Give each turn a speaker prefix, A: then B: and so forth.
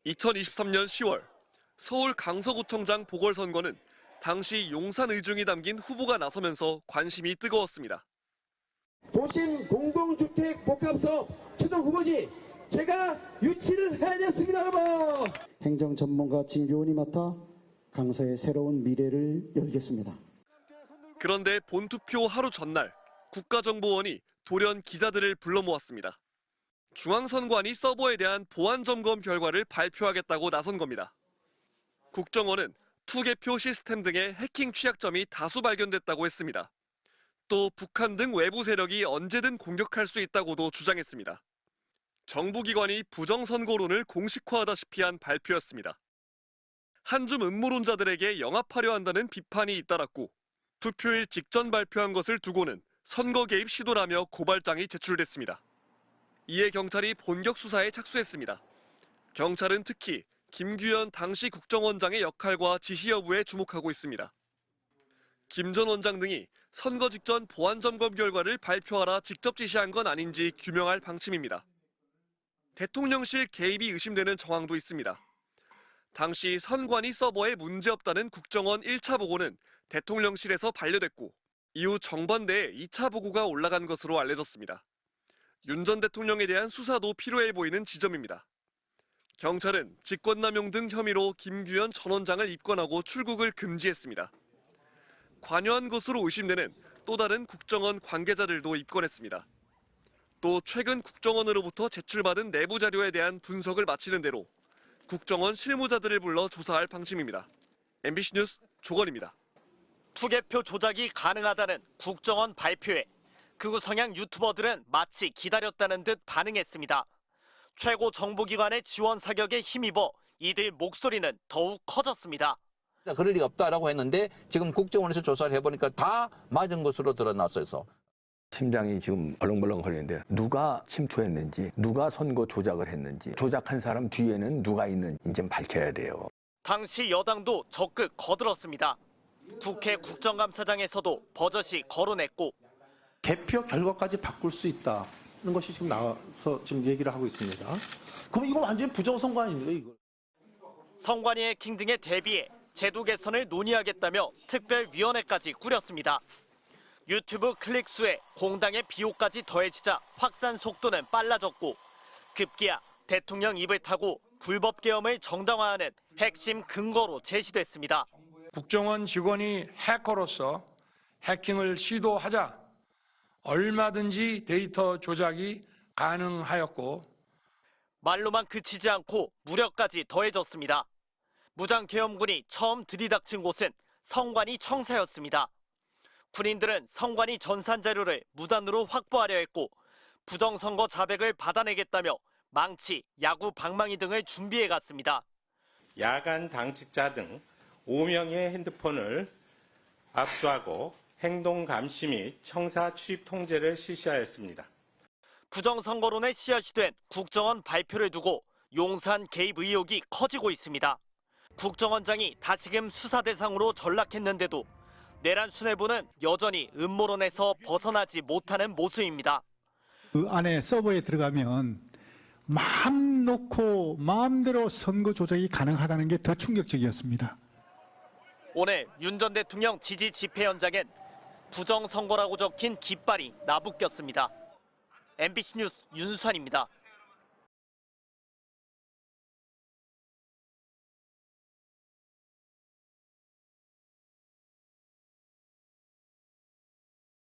A: 2023년 10월 서울 강서구청장 보궐선거는 당시 용산 의중이 담긴 후보가 나서면서 관심이 뜨거웠습니다.
B: 도심 공동주택 복합사업 최종 후보지 제가 유치를 해냈습니다, 여러분.
C: 행정 전문가 진교훈이 맡아 강서의 새로운 미래를 열겠습니다.
A: 그런데 본투표 하루 전날 국가정보원이 돌연 기자들을 불러 모았습니다. 중앙선관위 서버에 대한 보안 점검 결과를 발표하겠다고 나선 겁니다. 국정원은 투개표 시스템 등의 해킹 취약점이 다수 발견됐다고 했습니다. 또 북한 등 외부 세력이 언제든 공격할 수 있다고도 주장했습니다. 정부기관이 부정선거론을 공식화하다시피 한 발표였습니다. 한줌 음모론자들에게 영합하려 한다는 비판이 잇따랐고 투표일 직전 발표한 것을 두고는 선거 개입 시도라며 고발장이 제출됐습니다. 이에 경찰이 본격 수사에 착수했습니다. 경찰은 특히 김규현 당시 국정원장의 역할과 지시 여부에 주목하고 있습니다. 김 전 원장 등이 선거 직전 보안 점검 결과를 발표하라 직접 지시한 건 아닌지 규명할 방침입니다. 대통령실 개입이 의심되는 정황도 있습니다. 당시 선관위 서버에 문제없다는 국정원 1차 보고는 대통령실에서 반려됐고 이후 정반대에 2차 보고가 올라간 것으로 알려졌습니다. 윤 전 대통령에 대한 수사도 필요해 보이는 지점입니다. 경찰은 직권남용 등 혐의로 김규현 전 원장을 입건하고 출국을 금지했습니다. 관여한 것으로 의심되는 또 다른 국정원 관계자들도 입건했습니다. 또 최근 국정원으로부터 제출받은 내부 자료에 대한 분석을 마치는 대로 국정원 실무자들을 불러 조사할 방침입니다. MBC 뉴스 조건입니다.
D: 투개표 조작이 가능하다는 국정원 발표에 극우 성향 유튜버들은 마치 기다렸다는 듯 반응했습니다. 최고 정보기관의 지원 사격에 힘입어 이들 목소리는 더욱 커졌습니다.
E: 그럴 리가 없다라고 했는데 지금 국정원에서 조사를 해보니까 다 맞은 것으로 드러났어서.
F: 심장이 지금 얼렁벌렁거리는데 누가 침투했는지, 누가 선거 조작을 했는지, 조작한 사람 뒤에는 누가 있는지 좀 밝혀야 돼요.
D: 당시 여당도 적극 거들었습니다. 국회 국정감사장에서도 버젓이 거론했고
G: 개표 결과까지 바꿀 수 있다는 것이 지금 나와서 지금 얘기를 하고 있습니다. 그럼 이거 완전히 부정선거 아닙니까, 이거?
D: 선관위 해킹 등에 대비해 제도 개선을 논의하겠다며 특별위원회까지 꾸렸습니다. 유튜브 클릭 수에 공당의 비호까지 더해지자 확산 속도는 빨라졌고 급기야 대통령 입을 타고 불법 계엄을 정당화하는 핵심 근거로 제시됐습니다.
H: 국정원 직원이 해커로서 해킹을 시도하자 얼마든지 데이터 조작이 가능하였고
D: 말로만 그치지 않고 무력까지 더해졌습니다. 무장계엄군이 처음 들이닥친 곳은 선관위 청사였습니다. 군인들은 선관위 전산 자료를 무단으로 확보하려 했고 부정선거 자백을 받아내겠다며 망치, 야구 방망이 등을 준비해 갔습니다.
I: 야간 당직자 등 5명의 핸드폰을 압수하고 행동 감시 및 청사 출입 통제를 실시하였습니다.
D: 부정선거론의 씨앗이 된 국정원 발표를 두고 용산 개입 의혹이 커지고 있습니다. 국정원장이 다시금 수사 대상으로 전락했는데도 내란 수뇌부는 여전히 음모론에서 벗어나지 못하는 모습입니다.
J: 그 안에 서버에 들어가면 마음 놓고 마음대로 선거 조작이 가능하다는 게 더 충격적이었습니다.
D: 오늘 윤 전 대통령 지지 집회 현장엔 부정선거라고 적힌 깃발이 나부꼈습니다. MBC 뉴스 윤수환입니다.